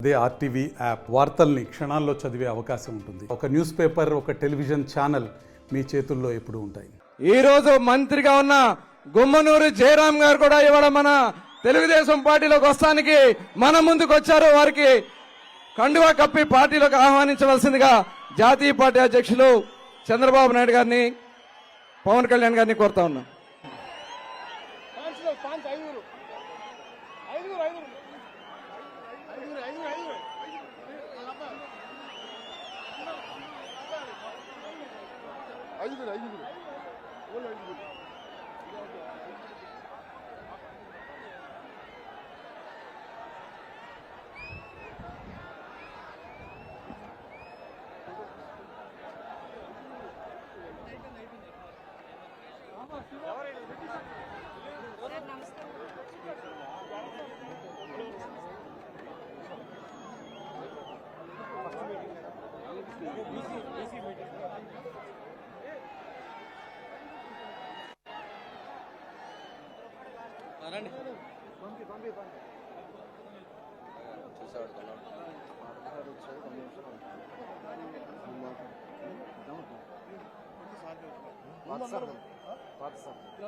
అదే RTV app వార్తల్ని క్షణాల్లో చదివే అవకాశం ఉంటుంది. ఒక న్యూస్ పేపర్, ఒక టెలివిజన్ ఛానల్ మీ చేతుల్లో ఎప్పుడూ ఉంటాయి. ఈ రోజు మంత్రిగా ఉన్న గుమ్మనూరు జయరాం గారు కూడా ఇవాళ మన తెలుగుదేశం పార్టీలోకి వస్తానికి మన ముందుకు వచ్చారు. వారికి కండువా కప్పి పార్టీలోకి ఆహ్వానించవలసిందిగా జాతీయ పార్టీ అధ్యక్షులు చంద్రబాబు నాయుడు గారిని, పవన్ కళ్యాణ్ గారిని కోరుతా ఉన్నాం.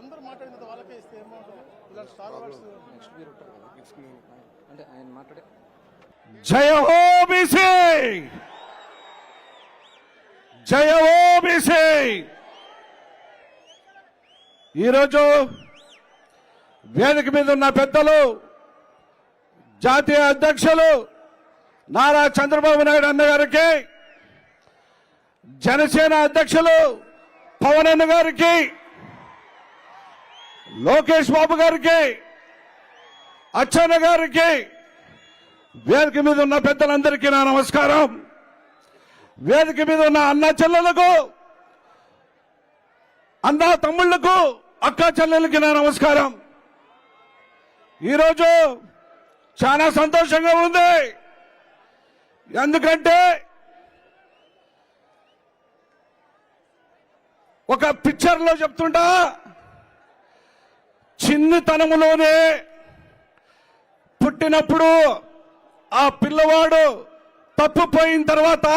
అందరూ మాట్లాడిన వాళ్ళకే ఇస్తే ఏమవుతుంది? ఇలా స్టార్ వార్స్ నెక్స్ట్ మీరు ఉంటారు కదా, అంటే ఆయన మాట్లాడే జయ హో బీసీ, జయ హో బీసీ. ఈరోజు వేదిక మీద ఉన్న పెద్దలు, జాతీయ అధ్యక్షులు నారా చంద్రబాబు నాయుడు అన్న గారికి, జనసేన అధ్యక్షులు పవన్ అన్న గారికి, లోకేష్ బాబు గారికి, అచ్చెన్న గారికి, వేదిక మీద ఉన్న పెద్దలందరికీ నా నమస్కారం. వేదిక మీద ఉన్న అన్న చెల్లెలకు, అన్న తమ్ముళ్లకు, అక్క చెల్లెలకి నా నమస్కారం. ఈరోజు చాలా సంతోషంగా ఉంది. ఎందుకంటే ఒక పిక్చర్లో చెప్తుంటా, చిన్నతనములోనే పుట్టినప్పుడు ఆ పిల్లవాడు తప్పిపోయిన తర్వాత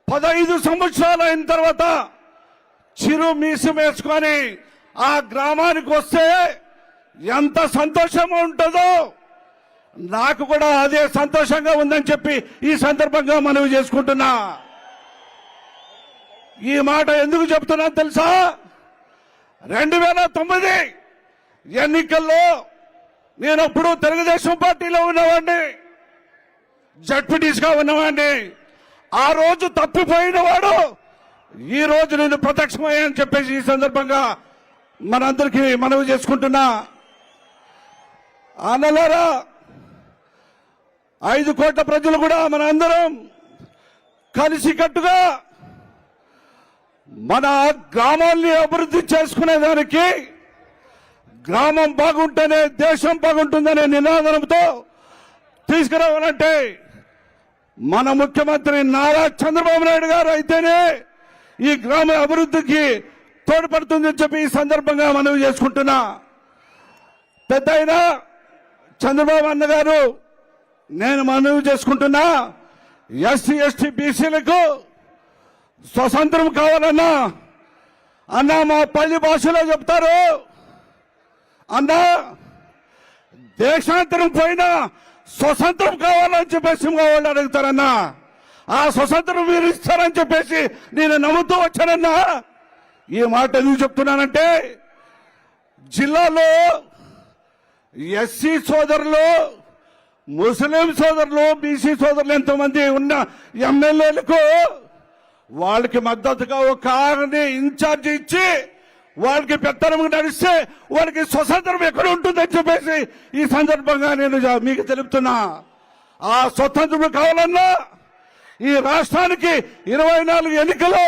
15 సంవత్సరాలు అయిన తర్వాత చిరు మీసం వేసుకొని ఆ గ్రామానికి వస్తే ఎంత సంతోషంగా ఉంటుందో, నాకు కూడా అదే సంతోషంగా ఉందని చెప్పి ఈ సందర్భంగా మనవి చేసుకుంటున్నా. ఈ మాట ఎందుకు చెప్తున్నా తెలుసా? 2009 ఎన్నికల్లో నేనప్పుడు తెలుగుదేశం పార్టీలో ఉన్నవాడిని, జడ్పీటీసీగా ఉన్నవాడిని. ఆ రోజు తప్పిపోయిన వాడు ఈ రోజు నేను ప్రత్యక్షమయ్యాని చెప్పేసి ఈ సందర్భంగా మనందరికీ మనవి చేసుకుంటున్నా. అన్నలారా, 5 కోట్ల ప్రజలు కూడా మనందరం కలిసికట్టుగా మన గ్రామాల్ని అభివృద్ధి చేసుకునేదానికి, గ్రామం బాగుంటేనే దేశం బాగుంటుందనే నినాదంతో తీసుకురావాలంటే మన ముఖ్యమంత్రి నారా చంద్రబాబు నాయుడు గారు అయితేనే ఈ గ్రామ అభివృద్ధికి తోడ్పడుతుందని చెప్పి ఈ సందర్భంగా మనవి చేసుకుంటున్నా. పెద్ద అయినా చంద్రబాబు అన్న గారు, నేను మనవి చేసుకుంటున్నా, ఎస్సీ ఎస్టీ బీసీలకు స్వతంత్రం కావాలన్నా, అన్నా మా పల్లి భాషలో చెప్తారు, అన్నా దేశాంతరం పోయినా స్వతంత్రం కావాలని చెప్పేసి వాళ్ళు అడుగుతారన్నా. ఆ స్వతంత్రం మీరు ఇస్తారని చెప్పేసి నేను నమ్ముతూ వచ్చానన్నా. ఈ మాట ఎందుకు చెప్తున్నానంటే, జిల్లాలో ఎస్సీ సోదరులు, ముస్లిం సోదరులు, బీసీ సోదరులు ఎంతమంది ఉన్న ఎమ్మెల్యేలకు వాళ్ళకి మద్దతుగా ఒక ఆరుని ఇన్ఛార్జ్ ఇచ్చి వాళ్ళకి పెత్తనం నడిస్తే వాళ్ళకి స్వతంత్రం ఎక్కడ ఉంటుందని చెప్పేసి ఈ సందర్భంగా నేను మీకు తెలుపుతున్నా. ఆ స్వతంత్రం కావాలన్నా ఈ రాష్ట్రానికి 24 ఎన్నికలు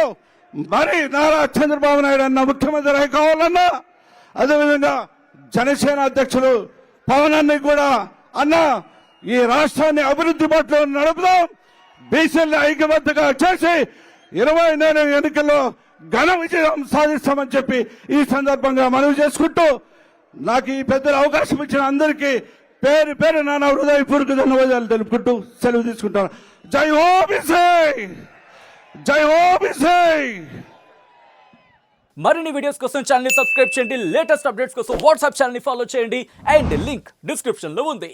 మరి నారా చంద్రబాబు నాయుడు అన్న ముఖ్యమంత్రి కావాలన్నా, అదేవిధంగా జనసేన అధ్యక్షులు పవన్ అన్న కూడా, అన్న ఈ రాష్ట్రాన్ని అభివృద్ధి బాటలో నడుపుదాం, బీసీలను ఐక్యబద్ధంగా చేసి 24 ఎన్నికల్లో ఘన విజయం సాధిస్తామని చెప్పి ఈ సందర్భంగా మనవి చేసుకుంటూ, నాకు ఈ పెద్దల అవకాశం ఇచ్చిన అందరికీ పేరు పేరు నా హృదయపూర్వక ధన్యవాదాలు తెలుపుకుంటూ సెలవు తీసుకుంటాను. జై హో బీసీ, జై హో బీసీ. మరిన్ని వీడియోస్ కోసం ఛానల్ ని సబ్స్క్రైబ్ చేయండి. లేటెస్ట్ అప్డేట్స్ కోసం వాట్సాప్ ఛానల్ ని ఫాలో చేయండి. అండ్ లింక్ డిస్క్రిప్షన్ లో ఉంది.